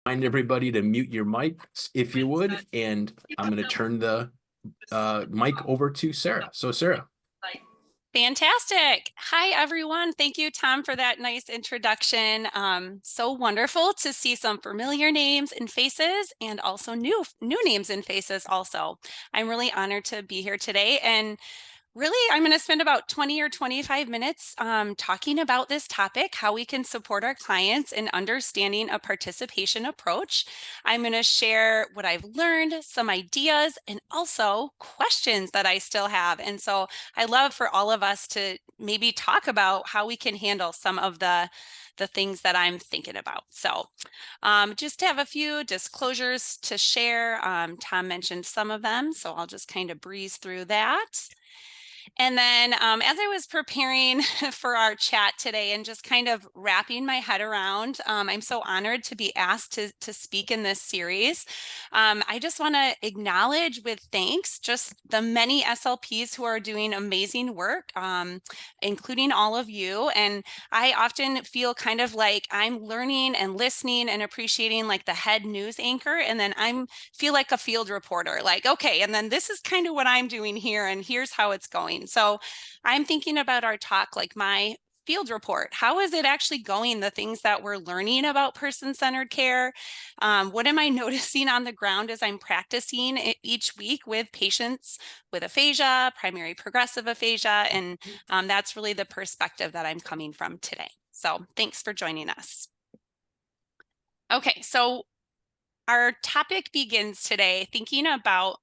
Remind everybody to mute your mics if you would, and I'm going to turn the mic over to Sarah. So Sarah. Fantastic. Hi, everyone. Thank you, Tom, for that nice introduction. So wonderful to see some familiar names and faces and also new names and faces also. I'm really honored to be here today. And really, I'm going to spend about 20 or 25 minutes talking about this topic, how we can support our clients in understanding a participation approach. I'm going to share what I've learned, some ideas, and also questions that I still have. And so I love for all of us to maybe talk about how we can handle some of the things that I'm thinking about. So just to have a few disclosures to share. Tom mentioned some of them, so I'll just kind of breeze through that. And then as I was preparing for our chat today and just kind of wrapping my head around, I'm so honored to be asked to speak in this series. I just want to acknowledge with thanks just the many SLPs who are doing amazing work, including all of you. And I often feel kind of like I'm learning and listening and appreciating like the head news anchor. And then I'm feel like a field reporter, like, okay, and then this is kind of what I'm doing here, and here's how it's going. So I'm thinking about our talk like my field report. How is it actually going? The things that we're learning about person-centered care. What am I noticing on the ground as I'm practicing each week with patients with aphasia, primary progressive aphasia, and that's really the perspective that I'm coming from today. So thanks for joining us. Okay, so our topic begins today thinking about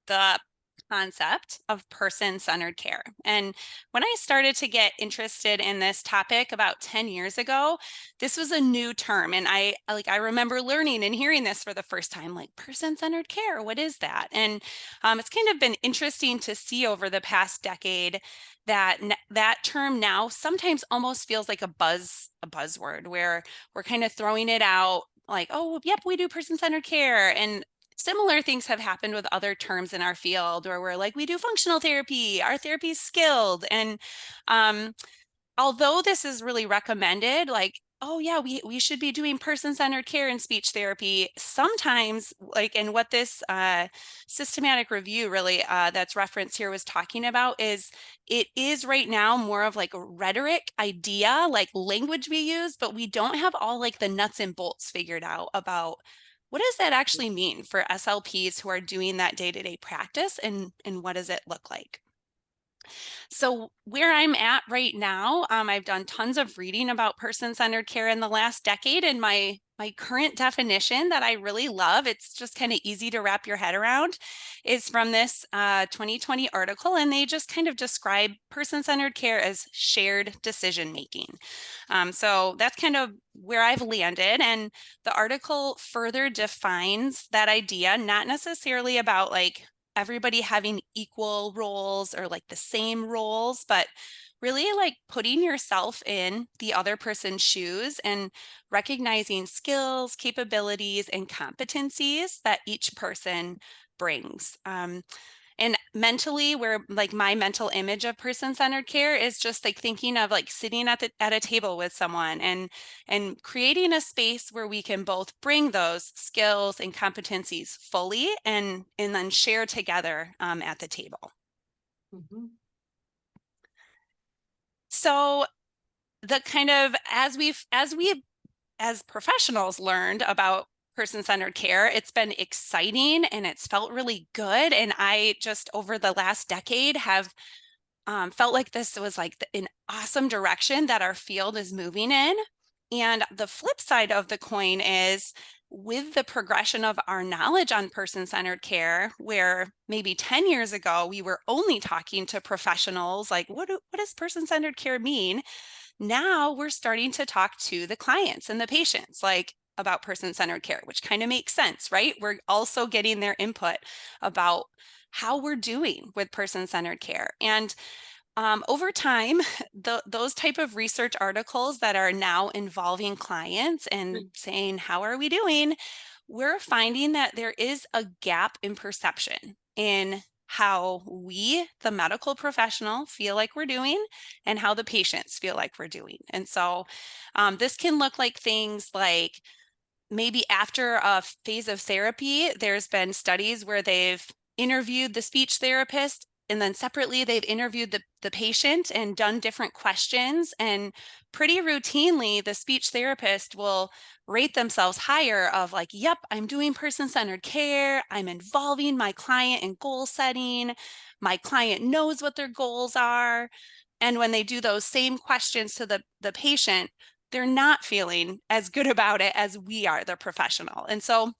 the concept of person-centered care. And when I started to get interested in this topic about 10 years ago, this was a new term. And I remember learning and hearing this for the first time, like person-centered care, what is that? And it's kind of been interesting to see over the past decade that that term now sometimes almost feels like a buzzword where we're kind of throwing it out like, oh, yep, we do person-centered care. And similar things have happened with other terms in our field where we're like, we do functional therapy, our therapy is skilled. And although this is really recommended, like, oh yeah, we should be doing person-centered care in speech therapy. Sometimes, like, and what this systematic review really that's referenced here was talking about is it is right now more of like a rhetoric idea, like language we use, but we don't have all like the nuts and bolts figured out about what does that actually mean for SLPs who are doing that day-to-day practice, and what does it look like? So where I'm at right now, I've done tons of reading about person-centered care in the last decade, and my current definition that I really love, it's just kind of easy to wrap your head around, is from this 2020 article, and they just kind of describe person-centered care as shared decision making. So that's kind of where I've landed, and the article further defines that idea, not necessarily about like everybody having equal roles or like the same roles, but really like putting yourself in the other person's shoes and recognizing skills, capabilities, and competencies that each person brings. And mentally, where like my mental image of person-centered care is just like thinking of like sitting at a table with someone and creating a space where we can both bring those skills and competencies fully and then share together at the table. Mm-hmm. So the kind of as professionals learned about person-centered care, it's been exciting and it's felt really good. And I just over the last decade have felt like this was like an awesome direction that our field is moving in. And the flip side of the coin is with the progression of our knowledge on person-centered care, where maybe 10 years ago, we were only talking to professionals, like what does person-centered care mean? Now we're starting to talk to the clients and the patients, like about person-centered care, which kind of makes sense, right? We're also getting their input about how we're doing with person-centered care. And over time, those type of research articles that are now involving clients and saying, how are we doing? We're finding that there is a gap in perception in how we, the medical professional, feel like we're doing and how the patients feel like we're doing. And so this can look like things like maybe after a phase of therapy, there's been studies where they've interviewed the speech therapist and then separately they've interviewed the patient and done different questions. And pretty routinely, the speech therapist will rate themselves higher of like, yep, I'm doing person-centered care. I'm involving my client in goal setting. My client knows what their goals are. And when they do those same questions to the patient, they're not feeling as good about it as we are, the professional. And so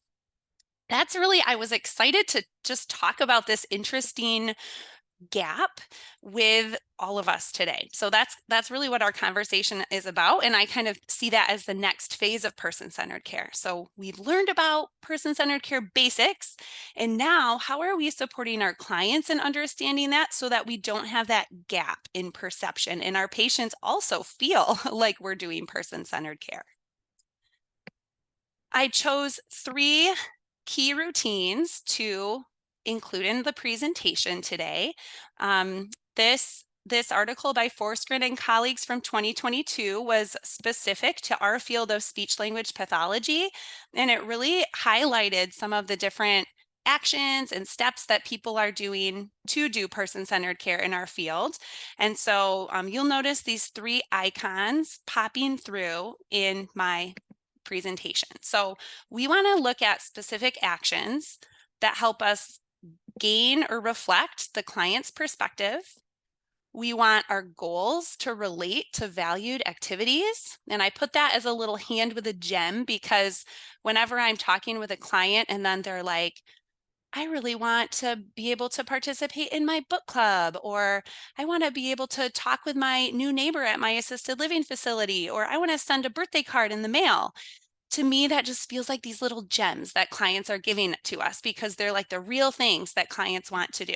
that's really, I was excited to just talk about this interesting gap with all of us today. So that's really what our conversation is about, and I kind of see that as the next phase of person-centered care. So we've learned about person-centered care basics, and now how are we supporting our clients in understanding that so that we don't have that gap in perception and our patients also feel like we're doing person-centered care. I chose 3 key routines to include in the presentation today. This article by Forsgren and colleagues from 2022 was specific to our field of speech language pathology, and it really highlighted some of the different actions and steps that people are doing to do person-centered care in our field. And so you'll notice these 3 icons popping through in my presentation. So we want to look at specific actions that help us gain or reflect the client's perspective. We want our goals to relate to valued activities. And I put that as a little hand with a gem because whenever I'm talking with a client and then they're like, I really want to be able to participate in my book club, or I want to be able to talk with my new neighbor at my assisted living facility, or I want to send a birthday card in the mail. To me, that just feels like these little gems that clients are giving to us because they're like the real things that clients want to do.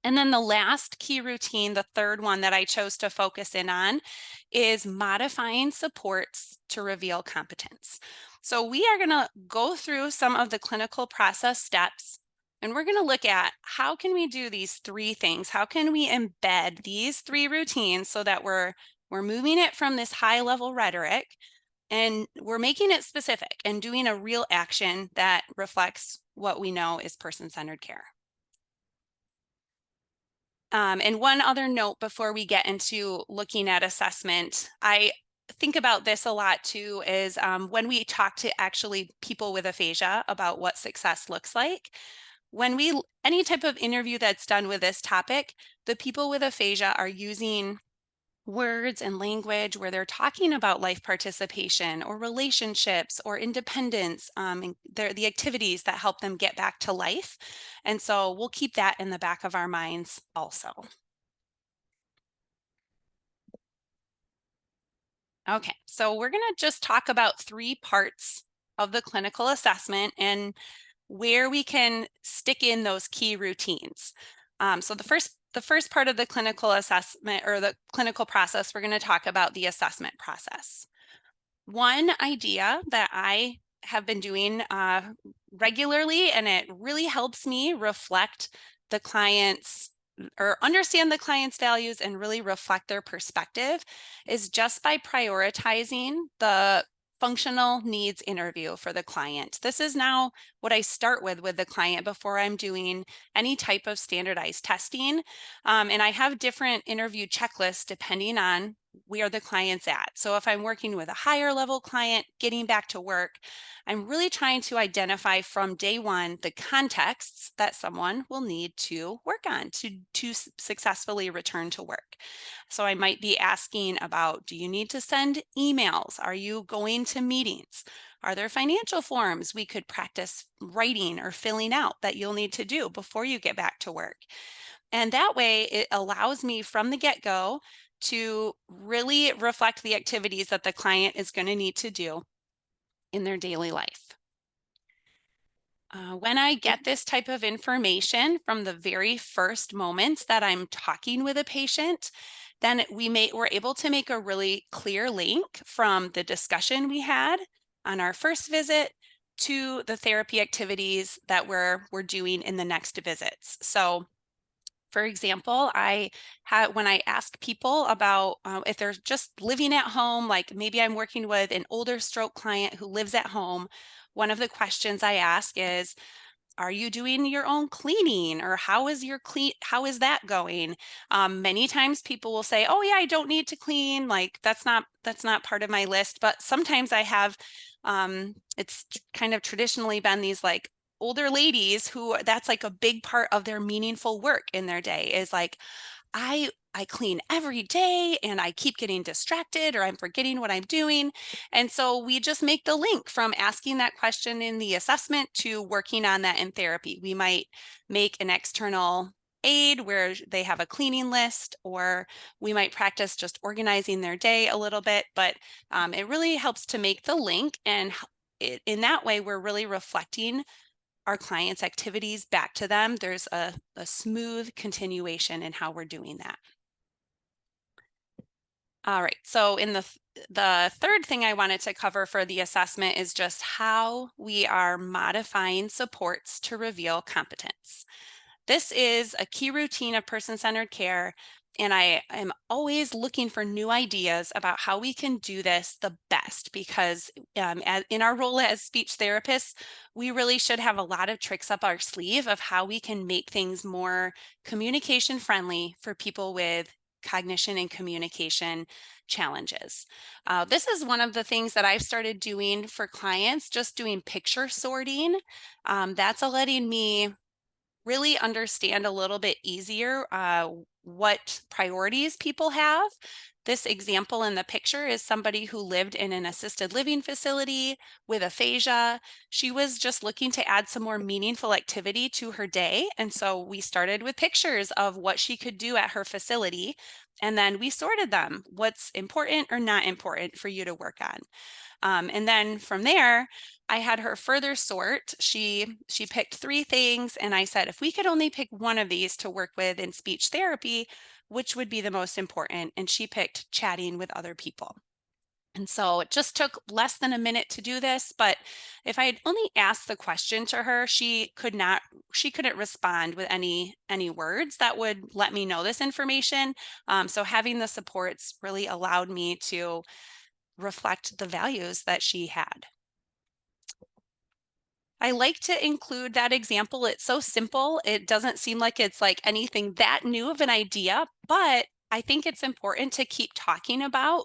And then the last key routine, the third one that I chose to focus in on, is modifying supports to reveal competence. So we are going to go through some of the clinical process steps, and we're going to look at how can we do these 3 things? How can we embed these 3 routines so that we're moving it from this high level rhetoric and we're making it specific and doing a real action that reflects what we know is person-centered care. And one other note before we get into looking at assessment, I think about this a lot too, is when we talk to actually people with aphasia about what success looks like, any type of interview that's done with this topic, the people with aphasia are using words and language where they're talking about life participation or relationships or independence, and the activities that help them get back to life. And so we'll keep that in the back of our minds also. Okay, so we're going to just talk about 3 parts of the clinical assessment and where we can stick in those key routines. So the first part of the clinical assessment or the clinical process, we're going to talk about the assessment process. One idea that I have been doing regularly, and it really helps me reflect the client's or understand the client's values and really reflect their perspective, is just by prioritizing the functional needs interview for the client. This is now what I start with the client before I'm doing any type of standardized testing. And I have different interview checklists depending on where the client's at. So if I'm working with a higher level client getting back to work, I'm really trying to identify from day one the contexts that someone will need to work on to successfully return to work. So I might be asking about, do you need to send emails? Are you going to meetings? Are there financial forms we could practice writing or filling out that you'll need to do before you get back to work? And that way it allows me from the get-go to really reflect the activities that the client is going to need to do in their daily life. When I get this type of information from the very first moments that I'm talking with a patient, then we're able to make a really clear link from the discussion we had on our first visit to the therapy activities that we're doing in the next visits. So For example, when I ask people about if they're just living at home, like maybe I'm working with an older stroke client who lives at home, one of the questions I ask is, are you doing your own cleaning, or how is that going? Many times people will say, oh yeah, I don't need to clean, like that's not part of my list. But sometimes I have it's kind of traditionally been these like older ladies who that's like a big part of their meaningful work in their day is like, I clean every day and I keep getting distracted or I'm forgetting what I'm doing. And so we just make the link from asking that question in the assessment to working on that in therapy. We might make an external aid where they have a cleaning list, or we might practice just organizing their day a little bit, but it really helps to make the link. And in that way, we're really reflecting our clients' activities back to them. There's a smooth continuation in how we're doing that. All right. So the third thing I wanted to cover for the assessment is just how we are modifying supports to reveal competence. This is a key routine of person-centered care, and I am always looking for new ideas about how we can do this the best because in our role as speech therapists, we really should have a lot of tricks up our sleeve of how we can make things more communication friendly for people with cognition and communication challenges. This is one of the things that I've started doing for clients, just doing picture sorting. That's letting me really understand a little bit easier what priorities people have. This example in the picture is somebody who lived in an assisted living facility with aphasia. She was just looking to add some more meaningful activity to her day. And so we started with pictures of what she could do at her facility. And then we sorted them. What's important or not important for you to work on? And then from there, I had her further sort. She picked three things, and I said, if we could only pick one of these to work with in speech therapy, which would be the most important? And she picked chatting with other people. And so it just took less than a minute to do this, but if I had only asked the question to her, she couldn't respond with any words that would let me know this information. So having the supports really allowed me to reflect the values that she had. I like to include that example. It's so simple. It doesn't seem like it's like anything that new of an idea, but I think it's important to keep talking about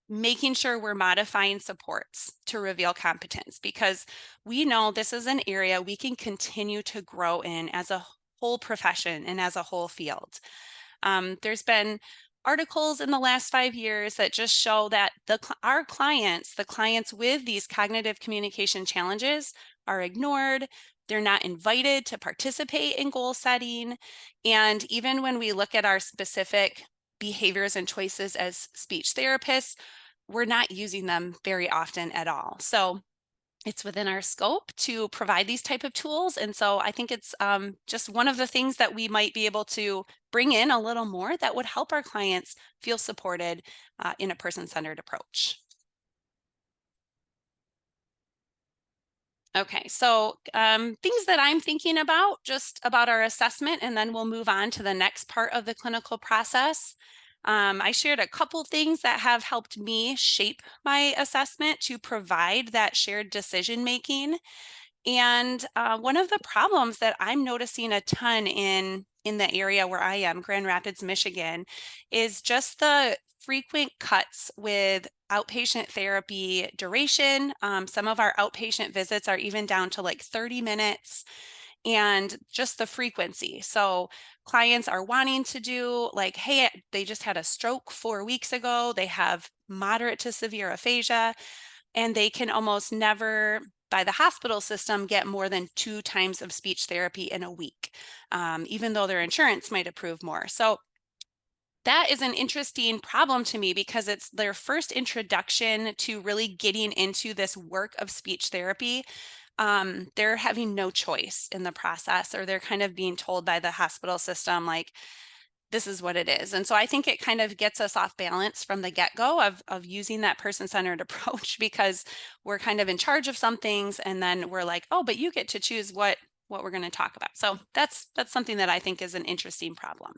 making sure we're modifying supports to reveal competence because we know this is an area we can continue to grow in as a whole profession and as a whole field. There's been articles in the last 5 years that just show that our clients, the clients with these cognitive communication challenges, are ignored. They're not invited to participate in goal setting. And even when we look at our specific behaviors and choices as speech therapists, we're not using them very often at all. So it's within our scope to provide these type of tools. And so I think it's just one of the things that we might be able to bring in a little more that would help our clients feel supported in a person-centered approach. Okay, so things that I'm thinking about just about our assessment, and then we'll move on to the next part of the clinical process. I shared a couple things that have helped me shape my assessment to provide that shared decision making. And one of the problems that I'm noticing a ton in the area where I am, Grand Rapids, Michigan, is just the frequent cuts with outpatient therapy duration. Some of our outpatient visits are even down to like 30 minutes and just the frequency. So clients are wanting to do like, hey, they just had a stroke 4 weeks ago. They have moderate to severe aphasia and they can almost never by the hospital system get more than 2 times of speech therapy in a week, even though their insurance might approve more. So that is an interesting problem to me because it's their first introduction to really getting into this work of speech therapy. They're having no choice in the process, or they're kind of being told by the hospital system, like, this is what it is. And so I think it kind of gets us off balance from the get-go of using that person-centered approach because we're kind of in charge of some things and then we're like, oh, but you get to choose what we're going to talk about. So that's something that I think is an interesting problem.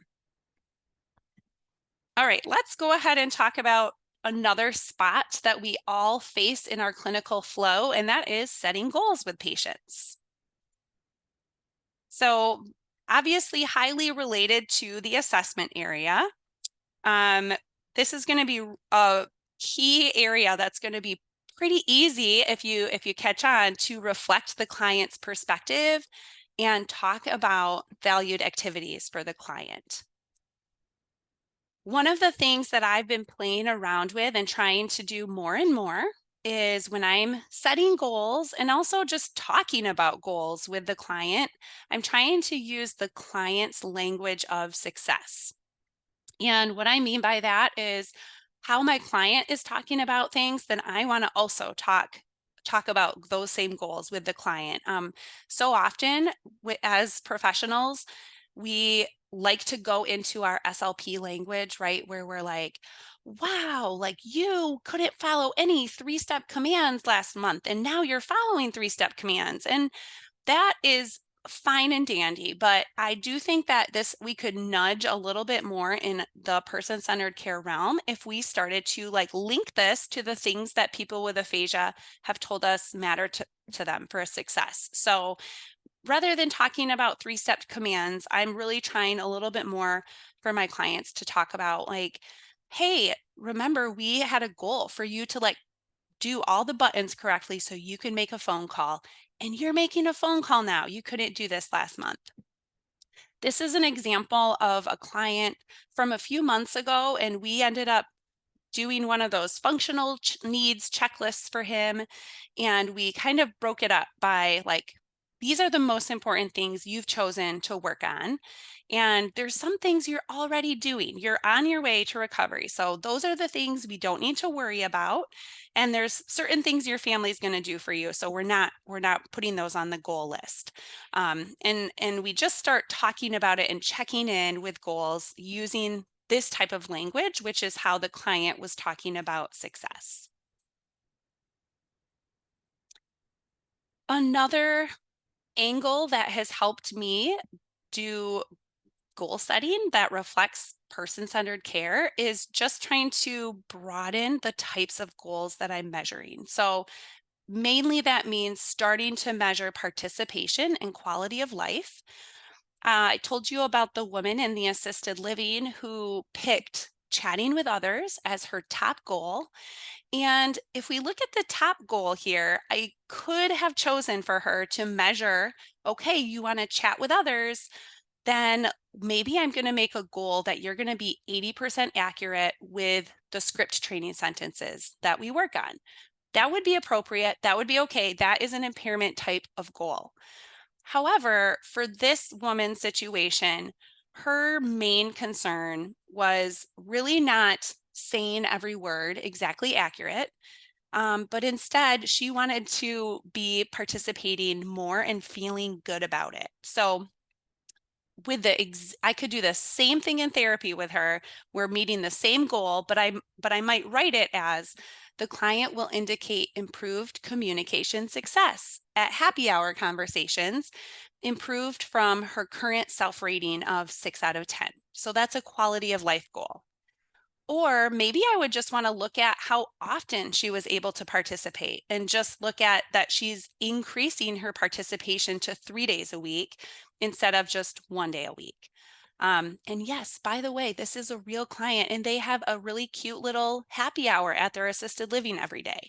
All right, let's go ahead and talk about another spot that we all face in our clinical flow, and that is setting goals with patients. So obviously highly related to the assessment area. Um, this is going to be a key area that's going to be pretty easy if you catch on to reflect the client's perspective and talk about valued activities for the client. One of the things that I've been playing around with and trying to do more and more is when I'm setting goals and also just talking about goals with the client, I'm trying to use the client's language of success. And what I mean by that is how my client is talking about things, then I want to also talk about those same goals with the client. So often as professionals, we like to go into our SLP language, right? Where we're like, wow, like you couldn't follow any 3-step commands last month, and now you're following 3-step commands. And that is fine and dandy, but I do think that we could nudge a little bit more in the person-centered care realm if we started to like link this to the things that people with aphasia have told us matter to them for a success. So rather than talking about 3-step commands, I'm really trying a little bit more for my clients to talk about like, hey, remember we had a goal for you to like do all the buttons correctly so you can make a phone call. And you're making a phone call now. You couldn't do this last month. This is an example of a client from a few months ago, and we ended up doing one of those functional needs checklists for him. And we kind of broke it up by like, these are the most important things you've chosen to work on. And there's some things you're already doing. You're on your way to recovery. So those are the things we don't need to worry about. And there's certain things your family's going to do for you. So we're not putting those on the goal list. And we just start talking about it and checking in with goals using this type of language, which is how the client was talking about success. Another angle that has helped me do goal setting that reflects person-centered care is just trying to broaden the types of goals that I'm measuring. So mainly that means starting to measure participation and quality of life. I told you about the woman in the assisted living who picked chatting with others as her top goal. And if we look at the top goal here, I could have chosen for her to measure, okay, you want to chat with others, then maybe I'm going to make a goal that you're going to be 80% accurate with the script training sentences that we work on. That would be appropriate. That would be okay. That is an impairment type of goal. However, for this woman's situation, her main concern was really not saying every word exactly accurate, but instead she wanted to be participating more and feeling good about it. So I could do the same thing in therapy with her. We're meeting the same goal, but I might write it as the client will indicate improved communication success at happy hour conversations, improved from her current self-rating of 6 out of 10. So that's a quality of life goal. Or maybe I would just want to look at how often she was able to participate and just look at that she's increasing her participation to 3 days a week instead of just 1 day a week. And yes, by the way, this is a real client and they have a really cute little happy hour at their assisted living every day.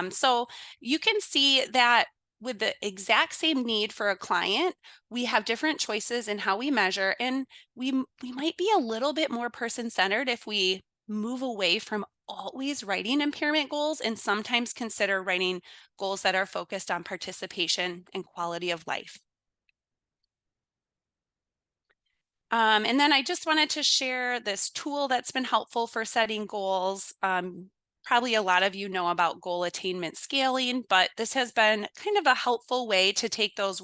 So you can see that with the exact same need for a client, we have different choices in how we measure, and we might be a little bit more person-centered if we move away from always writing impairment goals and sometimes consider writing goals that are focused on participation and quality of life. And then I just wanted to share this tool that's been helpful for setting goals. Probably a lot of you know about goal attainment scaling, but this has been kind of a helpful way to take those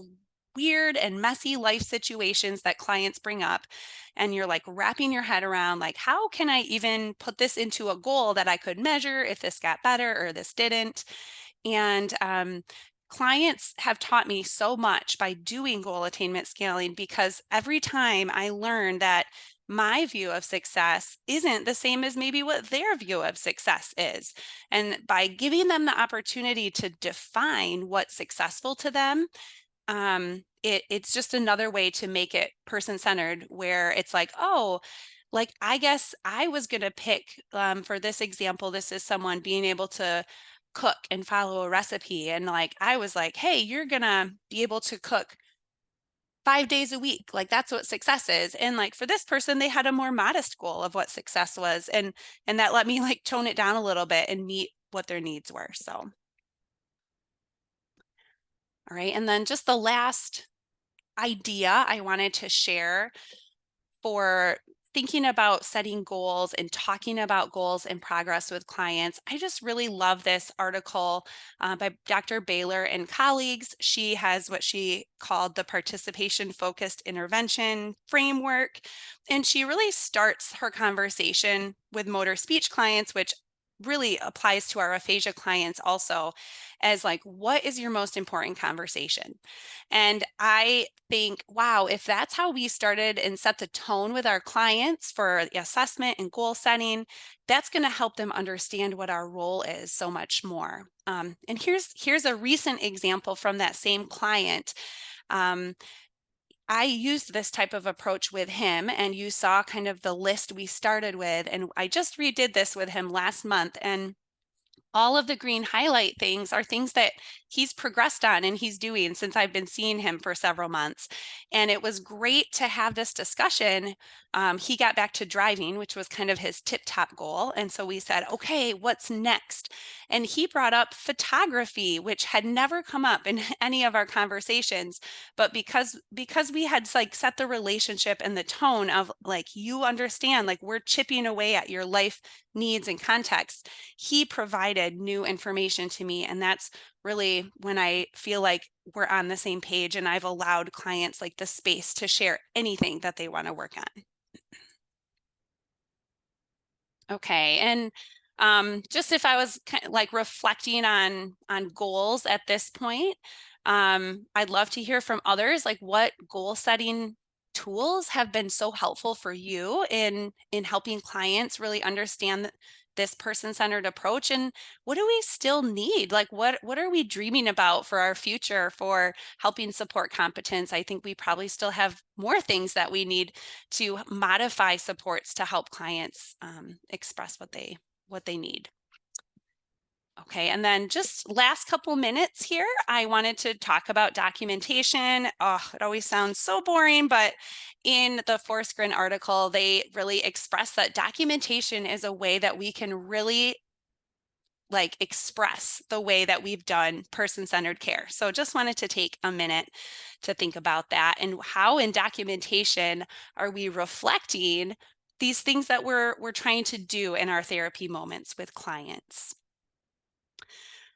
weird and messy life situations that clients bring up, and you're like wrapping your head around like, how can I even put this into a goal that I could measure if this got better or this didn't? And clients have taught me so much by doing goal attainment scaling, because every time I learn that my view of success isn't the same as maybe what their view of success is. And by giving them the opportunity to define what's successful to them, it's just another way to make it person-centered, where it's like, oh, like, I guess I was going to pick, for this example, this is someone being able to cook and follow a recipe. And like, I was like, hey, you're going to be able to cook 5 days a week. Like, that's what success is. And like, for this person, they had a more modest goal of what success was. And that let me like tone it down a little bit and meet what their needs were. So, all right. And then just the last idea I wanted to share for thinking about setting goals and talking about goals and progress with clients. I just really love this article by Dr. Baylor and colleagues. She has what she called the participation focused intervention framework. And she really starts her conversation with motor speech clients, which really applies to our aphasia clients also, as like, what is your most important conversation? And I think, wow, if that's how we started and set the tone with our clients for the assessment and goal setting, that's going to help them understand what our role is so much more. And here's a recent example from that same client. Um, I used this type of approach with him, and you saw kind of the list we started with. And I just redid this with him last month. And all of the green highlight things are things that he's progressed on and he's doing since I've been seeing him for several months. And it was great to have this discussion. He got back to driving, which was kind of his tip top goal. And so we said, okay, what's next? And he brought up photography, which had never come up in any of our conversations. But because we had like set the relationship and the tone of like, you understand, like, we're chipping away at your life needs and context, he provided new information to me. And that's really when I feel like we're on the same page and I've allowed clients like the space to share anything that they want to work on. Okay. And just if I was kind of like reflecting on goals at this point, I'd love to hear from others, like, what goal setting tools have been so helpful for you in helping clients really understand this person-centered approach, and what do we still need? Like, what are we dreaming about for our future for helping support competence? I think we probably still have more things that we need to modify supports to help clients express what they need. Okay, and then just last couple minutes here, I wanted to talk about documentation. Oh, it always sounds so boring, but in the Forsgren article, they really express that documentation is a way that we can really like express the way that we've done person-centered care. So just wanted to take a minute to think about that, and how in documentation are we reflecting these things that we're trying to do in our therapy moments with clients.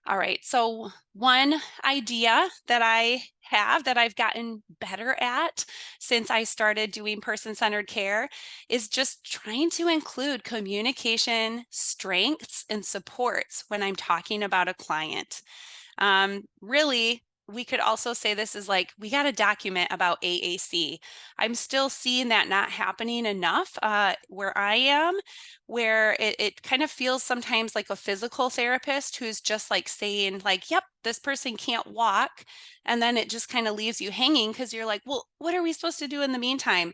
All right. So, one idea that I have that I've gotten better at since I started doing person centered care is just trying to include communication strengths and supports when I'm talking about a client. Really, we could also say this is like, we got to document about AAC. I'm still seeing that not happening enough where I am, where it kind of feels sometimes like a physical therapist who's just like saying, like, yep, this person can't walk. And then it just kind of leaves you hanging because you're like, well, what are we supposed to do in the meantime?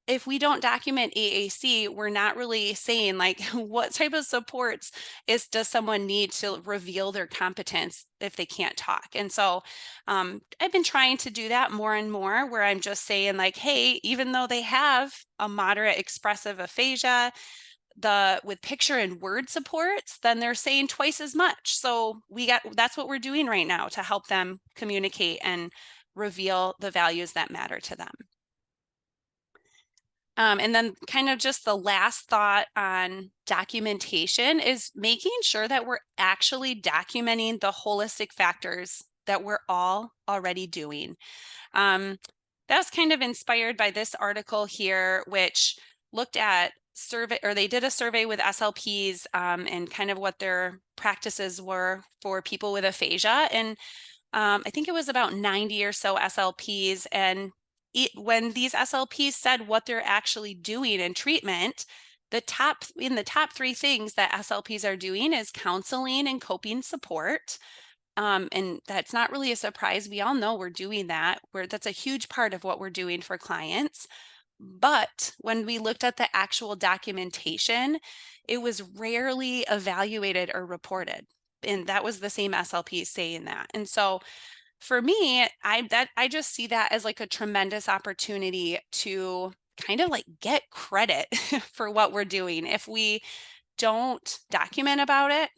If we don't document AAC, we're not really saying like what type of supports does someone need to reveal their competence if they can't talk. And so I've been trying to do that more and more, where I'm just saying like, hey, even though they have a moderate expressive aphasia, the with picture and word supports, then they're saying twice as much. So that's what we're doing right now to help them communicate and reveal the values that matter to them. And then kind of just the last thought on documentation is making sure that we're actually documenting the holistic factors that we're all already doing. Um, that was kind of inspired by this article here, which looked at they did a survey with SLPs and kind of what their practices were for people with aphasia. And I think it was about 90 or so SLPs. And when these SLPs said what they're actually doing in treatment, the top three things that SLPs are doing is counseling and coping support. And that's not really a surprise. We all know we're doing that. That's a huge part of what we're doing for clients. But when we looked at the actual documentation, it was rarely evaluated or reported. And that was the same SLP saying that. And so for me, I just see that as like a tremendous opportunity to kind of like get credit for what we're doing. If we don't document about it,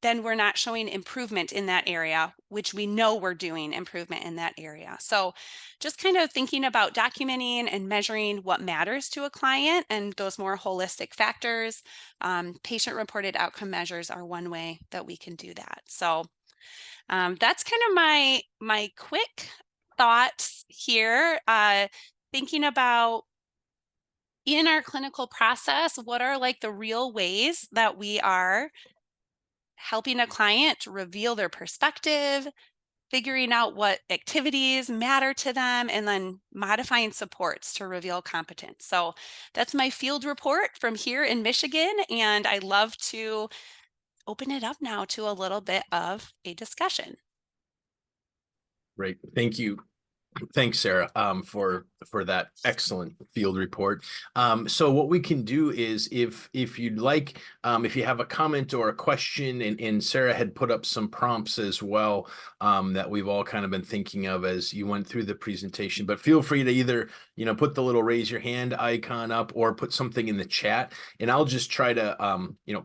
then we're not showing improvement in that area, which we know we're doing improvement in that area. So just kind of thinking about documenting and measuring what matters to a client and those more holistic factors. Patient reported outcome measures are one way that we can do that. So that's kind of my quick thoughts here. Thinking about in our clinical process, what are like the real ways that we are helping a client reveal their perspective, figuring out what activities matter to them, and then modifying supports to reveal competence. So that's my field report from here in Michigan. And I love to open it up now to a little bit of a discussion. Great. Thank you. Thanks, Sarah, for that excellent field report. So what we can do is, if you'd like, if you have a comment or a question, and Sarah had put up some prompts as well, that we've all kind of been thinking of as you went through the presentation. But feel free to either, put the little raise your hand icon up or put something in the chat, and I'll just try to,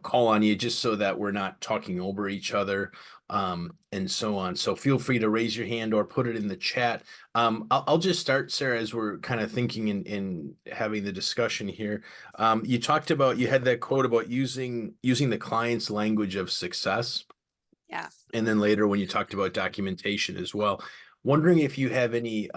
call on you just so that we're not talking over each other, and so on. So feel free to raise your hand or put it in the chat. I'll just start, Sarah, as we're kind of thinking and having the discussion here. You talked about, you had that quote about using the client's language of success. Yeah. And then later when you talked about documentation as well, wondering if you have any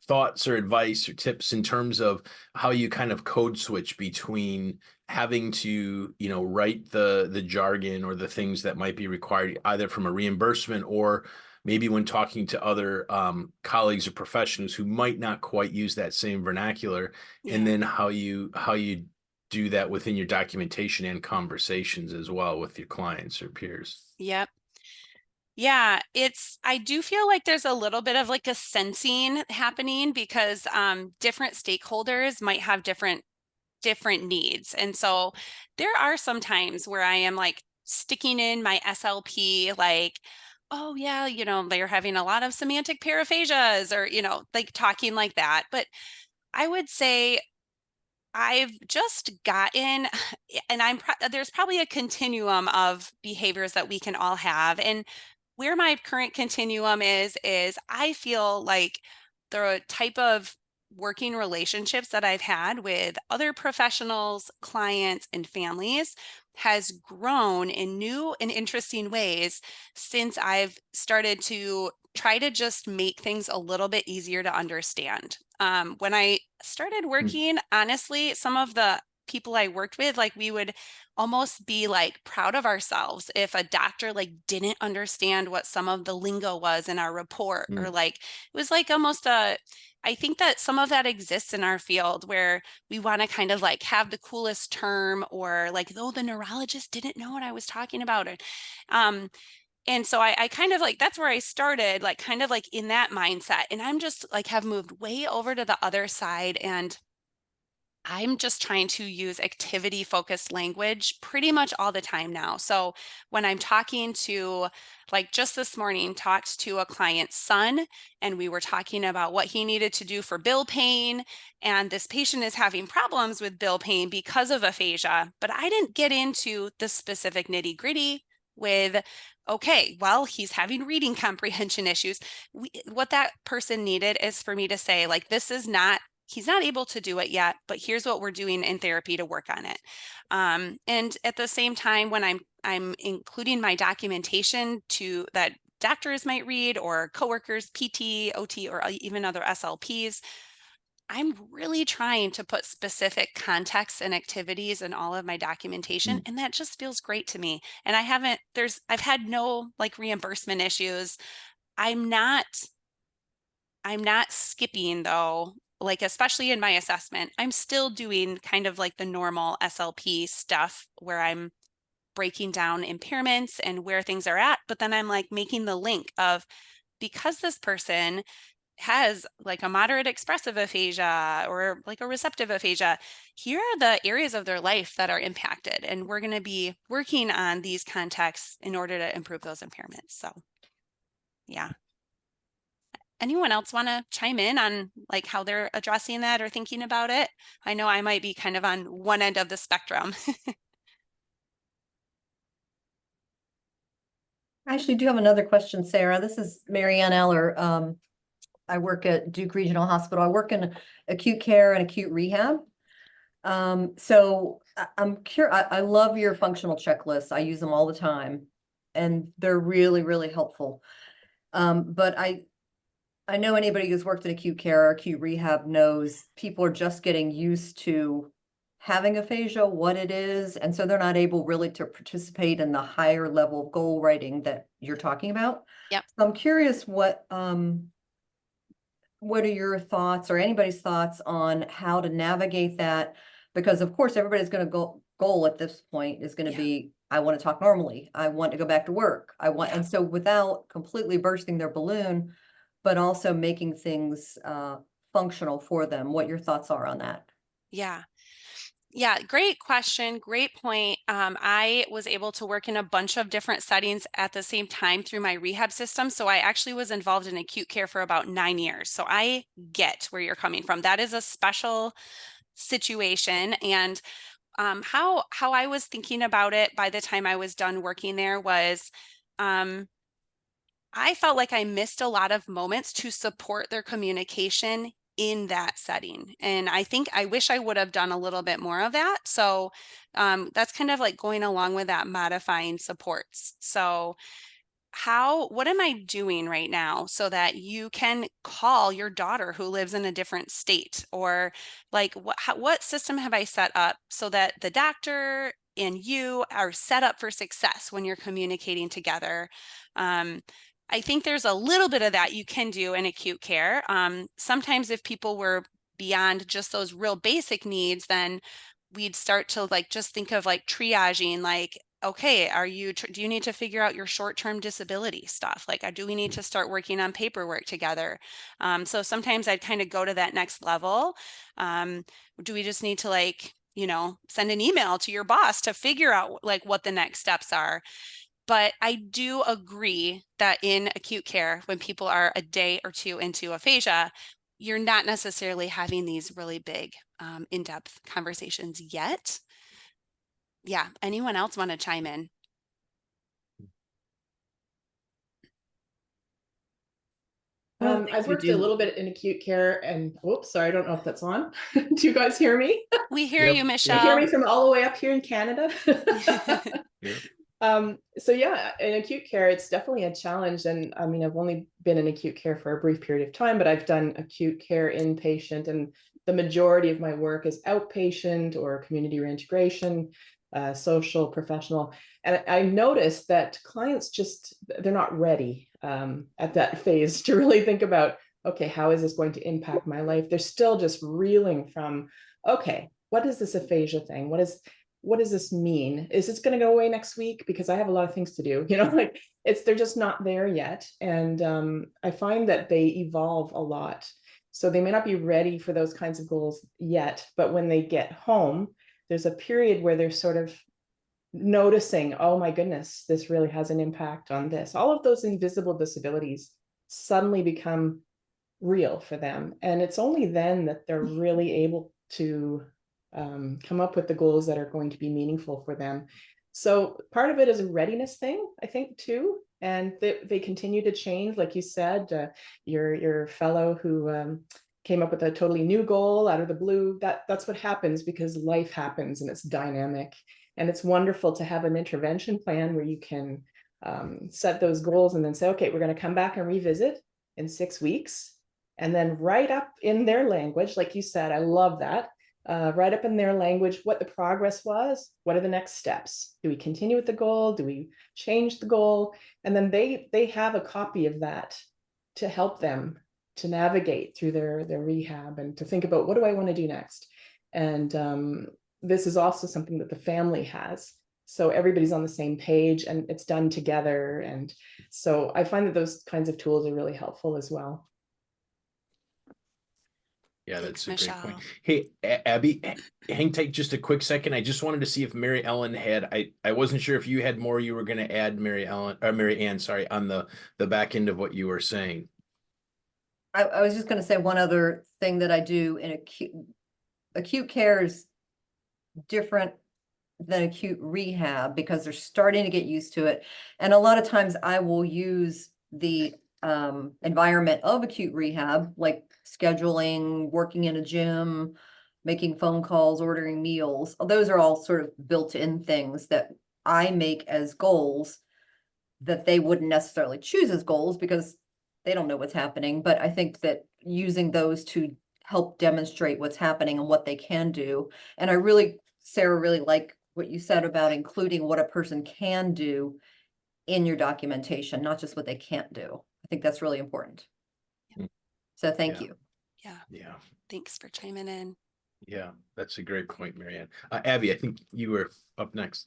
thoughts or advice or tips in terms of how you kind of code switch between having to, write the jargon or the things that might be required either from a reimbursement or maybe when talking to other colleagues or professionals who might not quite use that same vernacular, and Yeah. then how you do that within your documentation and conversations as well with your clients or peers. Yep. Yeah, I do feel like there's a little bit of like a sensing happening because different stakeholders might have different needs. And so there are some times where I am like sticking in my SLP, like, oh yeah, they're having a lot of semantic paraphasias or, like talking like that. But I would say I've just gotten, and there's probably a continuum of behaviors that we can all have. And where my current continuum is I feel like the type of working relationships that I've had with other professionals, clients, and families has grown in new and interesting ways since I've started to try to just make things a little bit easier to understand. When I started Mm, working, honestly, some of the people I worked with, like we would almost be like proud of ourselves if a doctor like didn't understand what some of the lingo was in our report, or mm, like it was like almost a I think that some of that exists in our field where we want to kind of like have the coolest term, or like, oh, the neurologist didn't know what I was talking about. Um, and so I kind of like that's where I started, like kind of like in that mindset. And I'm just like have moved way over to the other side, and I'm just trying to use activity focused language pretty much all the time now. So when I'm talking to, like just this morning, talked to a client's son, and we were talking about what he needed to do for bill pain. And this patient is having problems with bill pain because of aphasia, but I didn't get into the specific nitty gritty with, okay, well, he's having reading comprehension issues. What that person needed is for me to say, like, this is not he's not able to do it yet, but here's what we're doing in therapy to work on it. And at the same time, when I'm including my documentation to that doctors might read, or coworkers, PT, OT, or even other SLPs, I'm really trying to put specific contexts and activities in all of my documentation, Mm. and that just feels great to me. And I've had no like reimbursement issues. I'm not I'm not skipping though, like especially in my assessment. I'm still doing kind of like the normal SLP stuff where I'm breaking down impairments and where things are at, but then I'm like making the link of because this person has like a moderate expressive aphasia or like a receptive aphasia, here are the areas of their life that are impacted. And we're going to be working on these contexts in order to improve those impairments. So, yeah. Anyone else want to chime in on like how they're addressing that or thinking about it? I know I might be kind of on one end of the spectrum. I actually do have another question, Sarah. This is Marianne Eller. I work at Duke Regional Hospital. I work in acute care and acute rehab. So I'm curious. I love your functional checklists. I use them all the time, and they're really, really helpful. But I know anybody who's worked in acute care or acute rehab knows people are just getting used to having aphasia, what it is, and so they're not able really to participate in the higher level goal writing that you're talking about. Yep. So I'm curious what are your thoughts or anybody's thoughts on how to navigate that? Because of course, everybody's going to goal at this point is going to Yeah. be, I want to talk normally. I want to go back to work. Yeah. And so without completely bursting their balloon, but also making things functional for them, what your thoughts are on that. Yeah. Yeah, great question. Great point. I was able to work in a bunch of different settings at the same time through my rehab system. So I actually was involved in acute care for about 9 years. So I get where you're coming from. That is a special situation. And how I was thinking about it by the time I was done working there was um, I felt like I missed a lot of moments to support their communication in that setting. And I think I wish I would have done a little bit more of that. So that's kind of like going along with that modifying supports. So what am I doing right now so that you can call your daughter who lives in a different state? Or like what system have I set up so that the doctor and you are set up for success when you're communicating together? Um, I think there's a little bit of that you can do in acute care. Sometimes if people were beyond just those real basic needs, then we'd start to like just think of like triaging, like okay, do you need to figure out your short-term disability stuff? Like, do we need to start working on paperwork together? So sometimes I'd kind of go to that next level. Do we just need to like, send an email to your boss to figure out like what the next steps are? But I do agree that in acute care, when people are a day or two into aphasia, you're not necessarily having these really big, in-depth conversations yet. Yeah. Anyone else want to chime in? I've We worked a do. little bit in acute care and whoops, sorry, I don't know if that's on. Do you guys hear me? We hear Yep. you, You hear Michelle. me from all the way up here in Canada? Yeah. So yeah, in acute care, it's definitely a challenge. And I mean, I've only been in acute care for a brief period of time, but I've done acute care inpatient, and the majority of my work is outpatient or community reintegration, social, professional. And I noticed that clients they're not ready at that phase to really think about, okay, how is this going to impact my life? They're still just reeling from, okay, what is this aphasia thing? What does this mean? Is this going to go away next week? Because I have a lot of things to do, like they're just not there yet. And I find that they evolve a lot. So they may not be ready for those kinds of goals yet, but when they get home, there's a period where they're sort of noticing, oh my goodness, this really has an impact on this. All of those invisible disabilities suddenly become real for them. And it's only then that they're really able to come up with the goals that are going to be meaningful for them. So part of it is a readiness thing, I think, too. And they continue to change. Like you said, your fellow who came up with a totally new goal out of the blue, that's what happens because life happens and it's dynamic. And it's wonderful to have an intervention plan where you can set those goals and then say, okay, we're going to come back and revisit in 6 weeks. and then write up in their language, like you said, I love that. Write up in their language what the progress was, what are the next steps? Do we continue with the goal? Do we change the goal? And then they have a copy of that to help them to navigate through their rehab and to think about, what do I want to do next? And this is also something that the family has. So everybody's on the same page and it's done together. And so I find that those kinds of tools are really helpful as well. Yeah, Thanks, that's a great point. Michelle. Hey, Abby, hang tight just a quick second. I just wanted to see if Mary Ellen had, I wasn't sure if you had more you were going to add, Mary Ellen, or Mary Ann, sorry, on the back end of what you were saying. I was just gonna say one other thing that I do in acute care is different than acute rehab because they're starting to get used to it. And a lot of times I will use the environment of acute rehab, like scheduling, working in a gym, making phone calls, ordering meals. Those are all sort of built-in things that I make as goals that they wouldn't necessarily choose as goals because they don't know what's happening. But I think that using those to help demonstrate what's happening and what they can do. And I really, Sarah, really like what you said about including what a person can do in your documentation, not just what they can't do. I think that's really important. Mm. So thank Yeah. you. Yeah. Yeah. Thanks for chiming in. Yeah, that's a great point, Mary Ann. Abby, I think you were up next.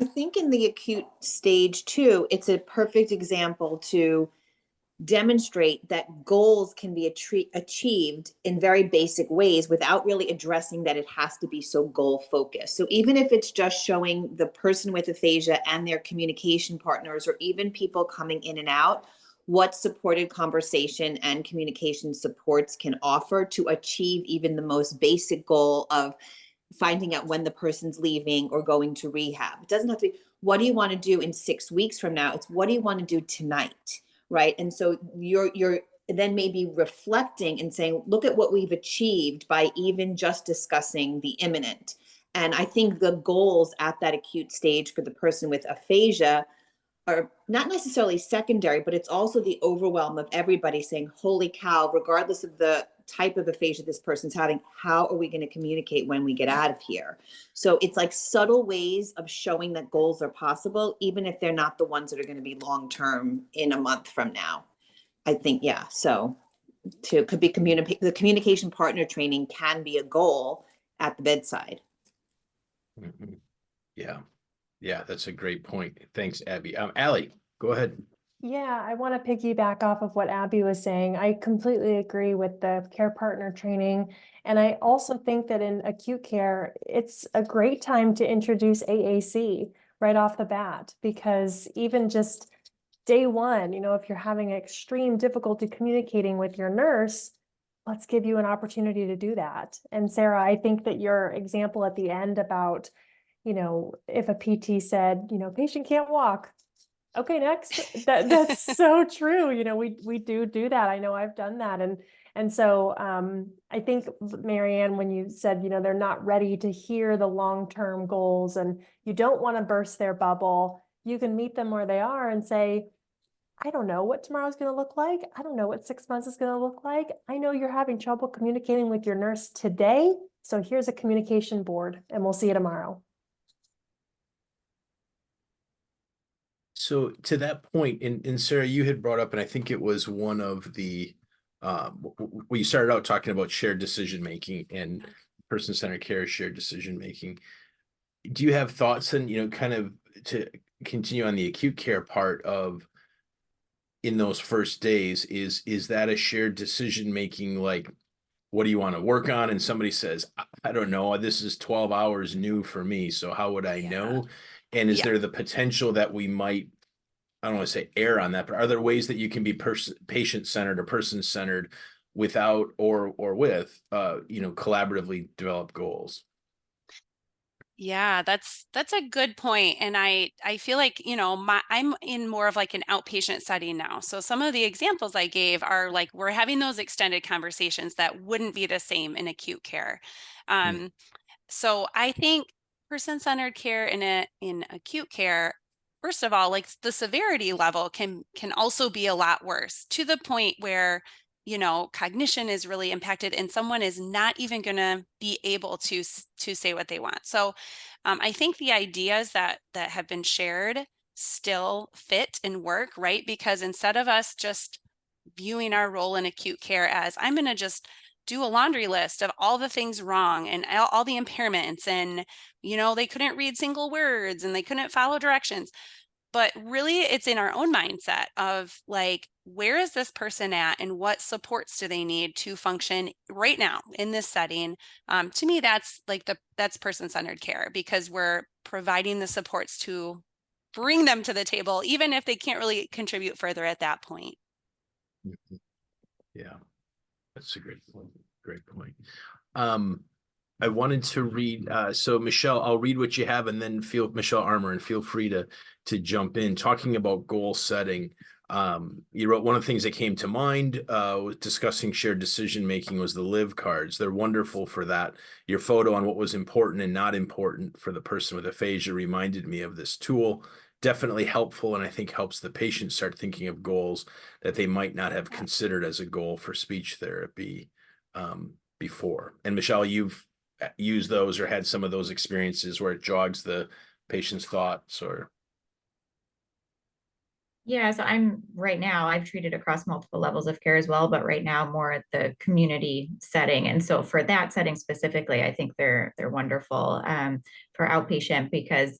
I think in the acute stage too, it's a perfect example to demonstrate that goals can be achieved in very basic ways without really addressing that it has to be so goal focused. So even if it's just showing the person with aphasia and their communication partners, or even people coming in and out, what supported conversation and communication supports can offer to achieve even the most basic goal of finding out when the person's leaving or going to rehab. It doesn't have to be, what do you want to do in 6 weeks from now? It's what do you want to do tonight? Right. And so you're then maybe reflecting and saying, look at what we've achieved by even just discussing the imminent. And I think the goals at that acute stage for the person with aphasia are not necessarily secondary, but it's also the overwhelm of everybody saying, holy cow, regardless of the type of aphasia this person's having, how are we going to communicate when we get out of here? So it's like subtle ways of showing that goals are possible, even if they're not the ones that are going to be long-term in a month from now. I think, yeah. So could be the communication partner training can be a goal at the bedside. Mm-hmm. Yeah. Yeah, that's a great point. Thanks, Abby. Allie, go ahead. Yeah, I want to piggyback off of what Abby was saying. I completely agree with the care partner training. And I also think that in acute care, it's a great time to introduce AAC right off the bat, because even just day one, if you're having extreme difficulty communicating with your nurse, let's give you an opportunity to do that. And Sarah, I think that your example at the end about, if a PT said, patient can't walk. Okay, next. That's so true. We do that. I know I've done that. And so I think, Mary Ann, when you said, they're not ready to hear the long-term goals and you don't want to burst their bubble, you can meet them where they are and say, I don't know what tomorrow's going to look like. I don't know what 6 months is going to look like. I know you're having trouble communicating with your nurse today. So here's a communication board and we'll see you tomorrow. So to that point, and Sarah, you had brought up, and I think it was one of the, we started out talking about shared decision making and person-centered care, shared decision making. Do you have thoughts and, kind of to continue on the acute care part of in those first days, is that a shared decision making, like, what do you want to work on? And somebody says, I don't know, this is 12 hours new for me. So how would I know? And is there the potential that we might, I don't want to say err on that, but are there ways that you can be patient-centered or person-centered without or with, collaboratively develop goals? Yeah, that's a good point. And I feel like, I'm in more of like an outpatient setting now. So some of the examples I gave are like, we're having those extended conversations that wouldn't be the same in acute care. So I think person-centered care in acute care, first of all, like the severity level can also be a lot worse, to the point where you know, cognition is really impacted and someone is not even going to be able to say what they want. So I think the ideas that have been shared still fit and work, right? Because instead of us just viewing our role in acute care as I'm going to just do a laundry list of all the things wrong and all the impairments, and you know, they couldn't read single words and they couldn't follow directions. But really, it's in our own mindset of like, where is this person at and what supports do they need to function right now in this setting? To me, that's like that's person-centered care, because we're providing the supports to bring them to the table, even if they can't really contribute further at that point. Mhm. Yeah, that's a great point. Great point. I wanted to read, so Michelle, I'll read what you have and then Michelle Armour, and feel free to jump in. Talking about goal setting, you wrote, one of the things that came to mind was discussing shared decision making was the live cards. They're wonderful for that. Your photo on what was important and not important for the person with aphasia reminded me of this tool. Definitely helpful, and I think helps the patient start thinking of goals that they might not have considered as a goal for speech therapy before. And Michelle, you've used those or had some of those experiences where it jogs the patient's thoughts, or Yeah, so I've treated across multiple levels of care as well, but right now more at the community setting. And so for that setting specifically, I think they're wonderful for outpatient, because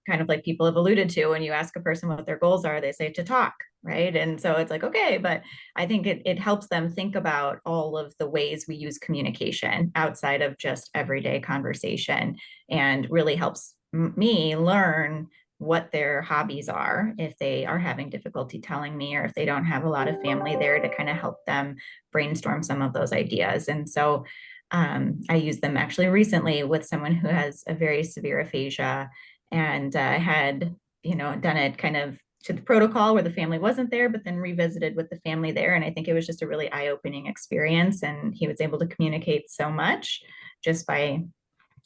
kind of like people have alluded to, when you ask a person what their goals are, they say to talk, right? And so it's like, okay, but I think it helps them think about all of the ways we use communication outside of just everyday conversation, and really helps me learn what their hobbies are if they are having difficulty telling me, or if they don't have a lot of family there to kind of help them brainstorm some of those ideas. And so I used them actually recently with someone who has a very severe aphasia, and had, you know, done it kind of to the protocol where the family wasn't there, but then revisited with the family there. And I think it was just a really eye-opening experience. And he was able to communicate so much just by,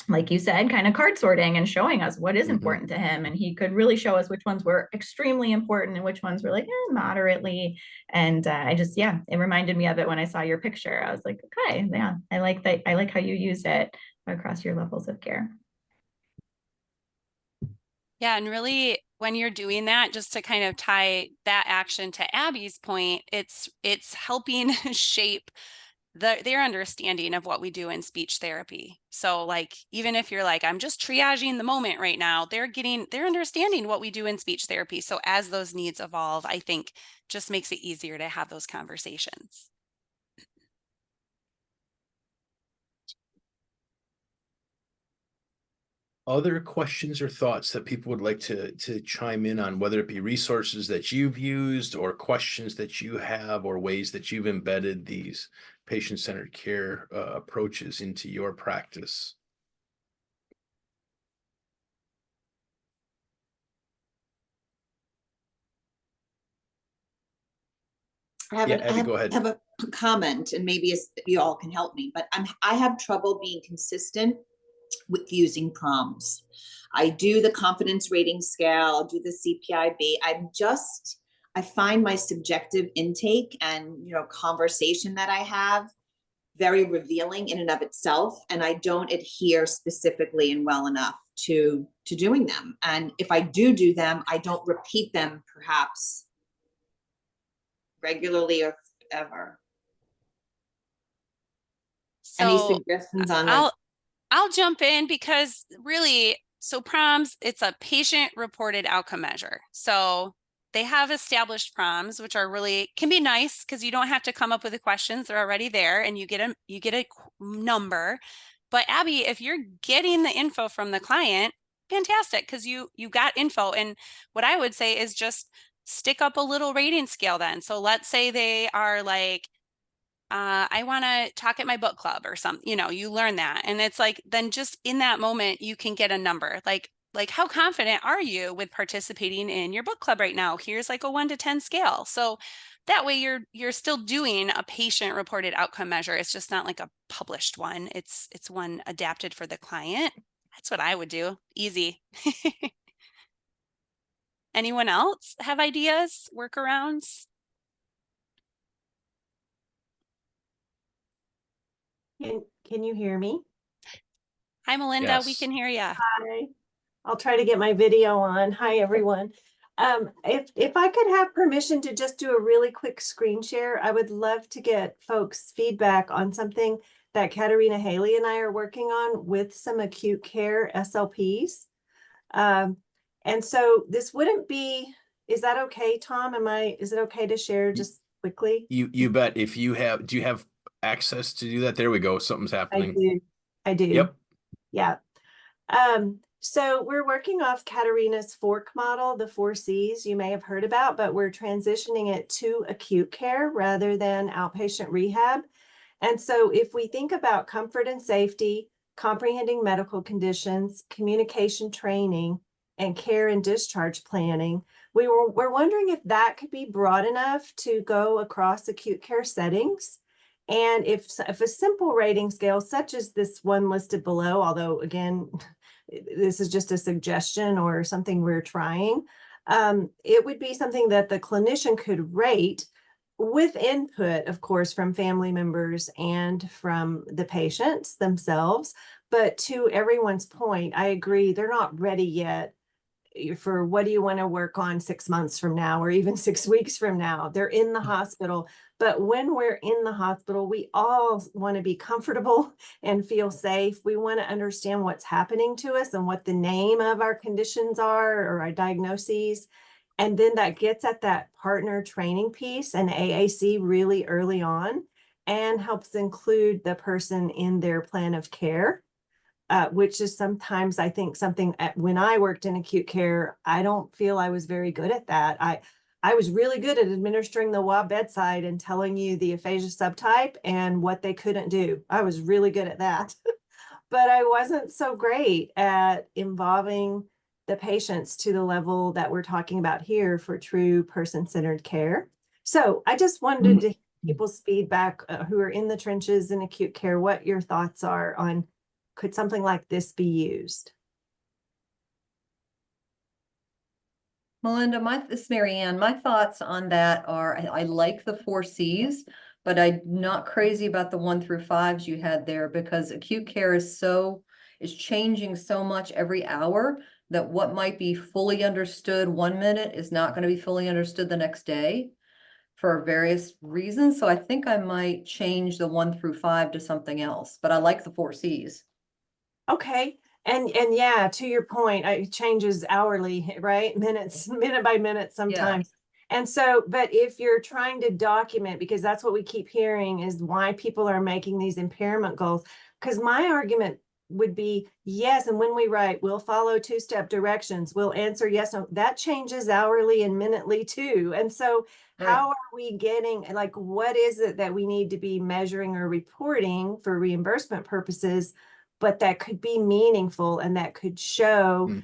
like you said, kind of card sorting and showing us what is important to him. And he could really show us which ones were extremely important and which ones were like moderately. And I just, yeah, it reminded me of it when I saw your picture. I was like, okay, yeah, I like that. I like how you use it across your levels of care. Yeah, and really when you're doing that, just to kind of tie that action to Abby's point, it's helping shape their understanding of what we do in speech therapy. So like, even if you're like, I'm just triaging the moment right now, they're understanding what we do in speech therapy. So as those needs evolve, I think just makes it easier to have those conversations. other questions or thoughts that people would like to chime in on, whether it be resources that you've used or questions that you have or ways that you've embedded these patient-centered care approaches into your practice. Abby, go ahead. I have a comment, and maybe you all can help me, but I have trouble being consistent with using prompts. I do the confidence rating scale, I'll do the CPIB. I find my subjective intake and, you know, conversation that I have very revealing in and of itself, and I don't adhere specifically and well enough to doing them. And if I do them, I don't repeat them perhaps regularly or ever. Any So suggestions on like I'll jump in, because really, so PROMs, it's a patient reported outcome measure. So they have established PROMs, which are really can be nice because you don't have to come up with the questions. They're already there and you get a number. But Abby, if you're getting the info from the client, fantastic, because you got info. And what I would say is just stick up a little rating scale then. So let's say they are like, I want to talk at my book club or something, you know, you learn that. And it's like, then just in that moment, you can get a number like how confident are you with participating in your book club right now? Here's like a 1 to 10 scale. So that way you're still doing a patient reported outcome measure. It's just not like a published one. It's one adapted for the client. That's what I would do. Easy. Anyone else have ideas, workarounds? Can you hear me? Hi, Melinda. We Yes. can hear you. Hi. I'll try to get my video on. Hi, everyone. If I could have permission to just do a really quick screen share, I would love to get folks' feedback on something that Katerina Haley and I are working on with some acute care SLPs. And so this wouldn't be, is that okay, Tom? Is it okay to share just quickly? You bet. If you have, do you have access to do that? There we go. Something's I happening. do. I do. Yep. Yeah. So we're working off Katerina's fork model, the 4 Cs you may have heard about, but we're transitioning it to acute care rather than outpatient rehab. And so if we think about comfort and safety, comprehending medical conditions, communication training, and care and discharge planning, we're wondering if that could be broad enough to go across acute care settings. And if a simple rating scale, such as this one listed below, although again, this is just a suggestion or something we're trying, it would be something that the clinician could rate with input, of course, from family members and from the patients themselves. But to everyone's point, I agree, they're not ready yet for what do you want to work on 6 months from now or even 6 weeks from now. They're in the hospital. But when we're in the hospital, we all want to be comfortable and feel safe. We want to understand what's happening to us and what the name of our conditions are or our diagnoses. And then that gets at that partner training piece and AAC really early on and helps include the person in their plan of care. Which is sometimes I think something when I worked in acute care, I don't feel I was very good at that. I was really good at administering the WA bedside and telling you the aphasia subtype and what they couldn't do. I was really good at that, but I wasn't so great at involving the patients to the level that we're talking about here for true person-centered care. So I just wanted to hear people's feedback who are in the trenches in acute care, what your thoughts are on could something like this be used? Melinda, this is Mary Ann. My thoughts on that are I like the 4 Cs, but I'm not crazy about the 1 through 5s you had there because acute care is changing so much every hour that what might be fully understood 1 minute is not going to be fully understood the next day for various reasons. So I think I might change the 1 through 5 to something else, but I like the 4 Cs. Okay. And yeah, to your point, it changes hourly, right? Minute by minute sometimes. And so, but if you're trying to document, because that's what we keep hearing is why people are making these impairment goals. Because my argument would be, yes, and when we write, we'll follow 2-step directions, we'll answer yes, no, that changes hourly and minutely too. And so how are we getting, like, what is it that we need to be measuring or reporting for reimbursement purposes, but that could be meaningful and that could show,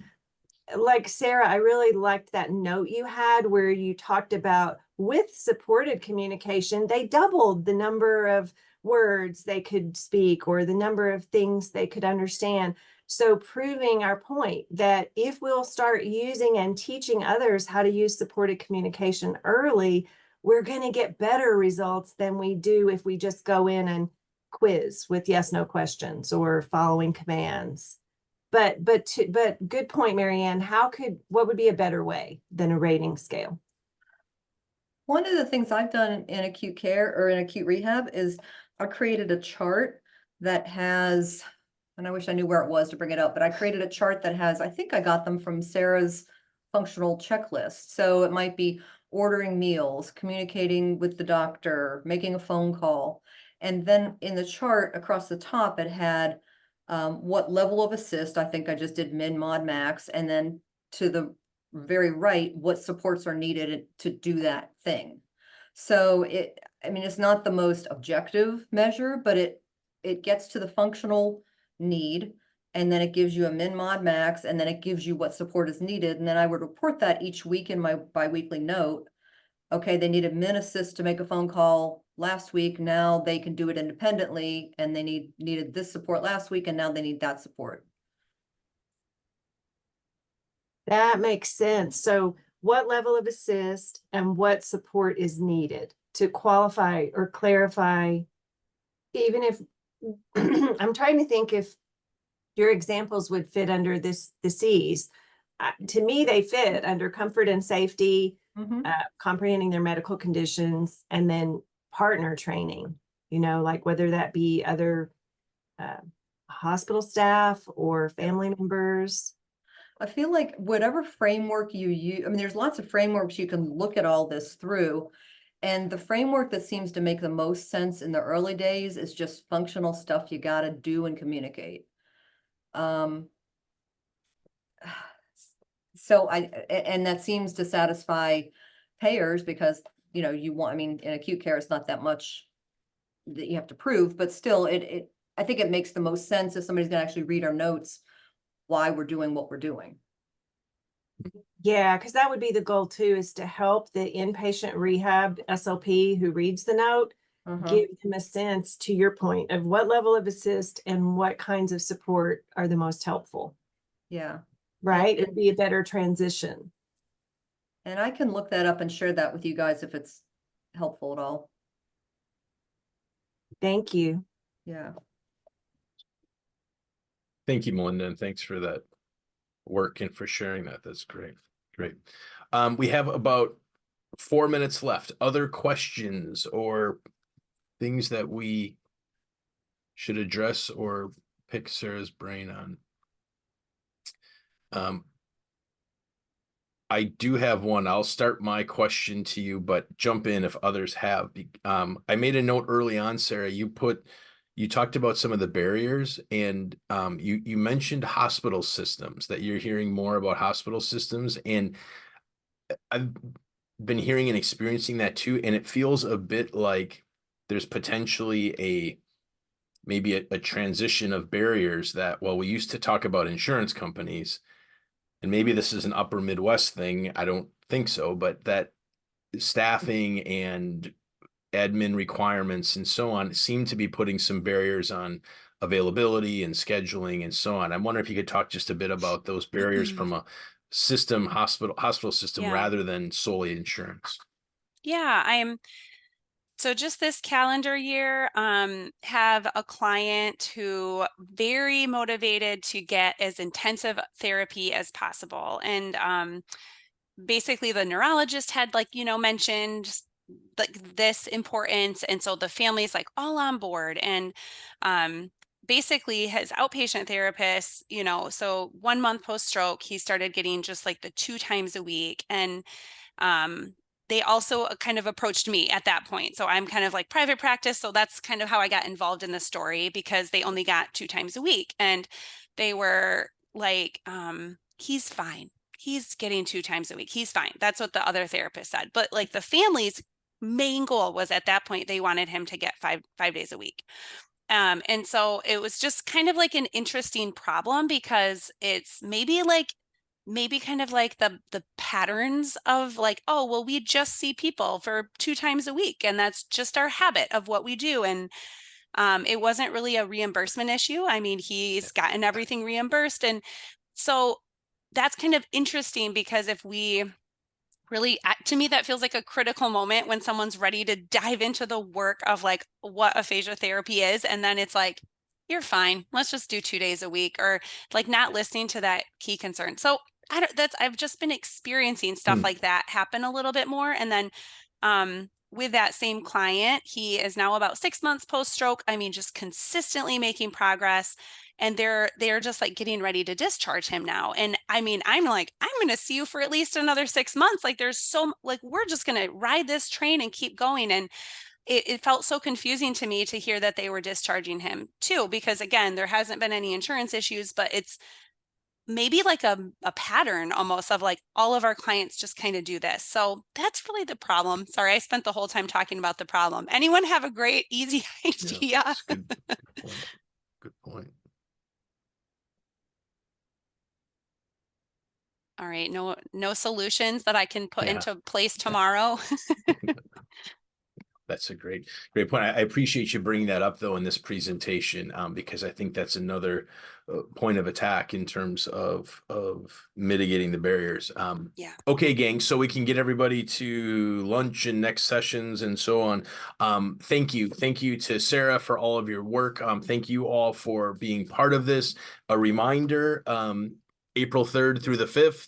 like Sarah, I really liked that note you had where you talked about with supported communication, they doubled the number of words they could speak or the number of things they could understand. So proving our point that if we'll start using and teaching others how to use supported communication early, we're going to get better results than we do if we just go in and quiz with yes, no questions or following commands. But good point, Mary Ann. What would be a better way than a rating scale? One of the things I've done in acute care or in acute rehab is I created a chart that has, and I wish I knew where it was to bring it up, but I created a chart that has, I think I got them from Sarah's functional checklist. So it might be ordering meals, communicating with the doctor, making a phone call. And then in the chart across the top, it had what level of assist, I think I just did min, mod, max, and then to the very right, what supports are needed to do that thing. So I mean, it's not the most objective measure, but it gets to the functional need, and then it gives you a min, mod, max, and then it gives you what support is needed. And then I would report that each week in my biweekly note. Okay, they needed min assist to make a phone call last week. Now they can do it independently, and they needed this support last week, and now they need that support. That makes sense. So what level of assist and what support is needed to qualify or clarify, even if I'm trying to think if your examples would fit under the C's. To me, they fit under comfort and safety, Mhm. comprehending their medical conditions, and then partner training, you know, like whether that be other hospital staff or family members. I feel like whatever framework you use, I mean, there's lots of frameworks you can look at all this through. And the framework that seems to make the most sense in the early days is just functional stuff you gotta do and communicate. Um, so and that seems to satisfy payers because, you know, you want, I mean, in acute care, it's not that much that you have to prove, but still I think it makes the most sense if somebody's gonna actually read our notes, why we're doing what we're doing. Yeah, because that would be the goal too, is to help the inpatient rehab SLP who reads the note, give them a sense, to your point, of what level of assist and what kinds of support are the most helpful, Yeah. right? It'd be a better transition. And I can look that up and share that with you guys if it's helpful at all. Thank you. Yeah. Thank you, Melinda, and thanks for that work and for sharing that. That's great. Great. We have about 4 minutes left. Other questions or things that we should address or pick Sarah's brain on? I do have one. I'll start my question to you, but jump in if others have. I made a note early on, Sarah. You talked about some of the barriers, and you mentioned hospital systems, that you're hearing more about hospital systems, and I've been hearing and experiencing that too, and it feels a bit like there's potentially maybe a transition of barriers that, well, we used to talk about insurance companies, and maybe this is an upper Midwest thing. I don't think so, but that staffing and admin requirements and so on seem to be putting some barriers on availability and scheduling and so on. I wonder if you could talk just a bit about those barriers from a hospital system Yeah. rather than solely insurance. Yeah, so just this calendar year, have a client who very motivated to get as intensive therapy as possible. And basically the neurologist had, like, mentioned like this importance. And so the family's like all on board. And basically his outpatient therapist, so 1 month post-stroke, he started getting just like the 2 times a week. And they also kind of approached me at that point. So I'm kind of like private practice. So that's kind of how I got involved in the story, because they only got 2 times a week. And they were like, he's fine. He's getting 2 times a week. He's fine. That's what the other therapist said. But like the family's main goal was, at that point, they wanted him to get five days a week. And so it was just kind of like an interesting problem, because it's maybe kind of like the patterns of like, oh, well, we just see people for 2 times a week, and that's just our habit of what we do. And it wasn't really a reimbursement issue. I mean, he's gotten everything reimbursed. And so that's kind of interesting, because if we really, to me, that feels like a critical moment when someone's ready to dive into the work of like what aphasia therapy is. And then it's like, you're fine. Let's just do 2 days a week, or like not listening to that key concern. So I've just been experiencing stuff like that happen a little bit more. And then with that same client, he is now about 6 months post-stroke. I mean, just consistently making progress. And they're just like getting ready to discharge him now. And I mean, I'm like, I'm going to see you for at least another 6 months. Like we're just going to ride this train and keep going. And it felt so confusing to me to hear that they were discharging him too, because again, there hasn't been any insurance issues, but it's maybe like a pattern almost of like all of our clients just kind of do this. So that's really the problem. Sorry, I spent the whole time talking about the problem. Anyone have a great, easy idea? Yeah, good point. Good point. All right, no solutions that I can put Yeah. into place tomorrow. That's a great point. I appreciate you bringing that up though in this presentation, because I think that's another point of attack in terms of mitigating the barriers. Yeah. Okay, gang, so we can get everybody to lunch and next sessions and so on. Thank you to Sarah for all of your work. Thank you all for being part of this. A reminder, April 3rd through the 5th.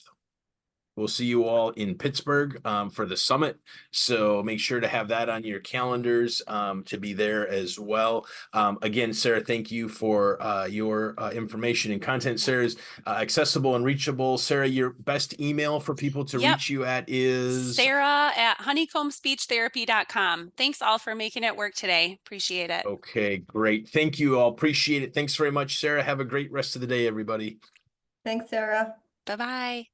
We'll see you all in Pittsburgh for the summit. So make sure to have that on your calendars to be there as well. Again, Sarah, thank you for your information and content. Sarah's accessible and reachable. Sarah, your best email for people to Yep. reach you at is? Sarah@honeycombspeechtherapy.com. Thanks all for making it work today. Appreciate it. Okay, great. Thank you all. Appreciate it. Thanks very much, Sarah. Have a great rest of the day, everybody. Thanks, Sarah. Bye-bye.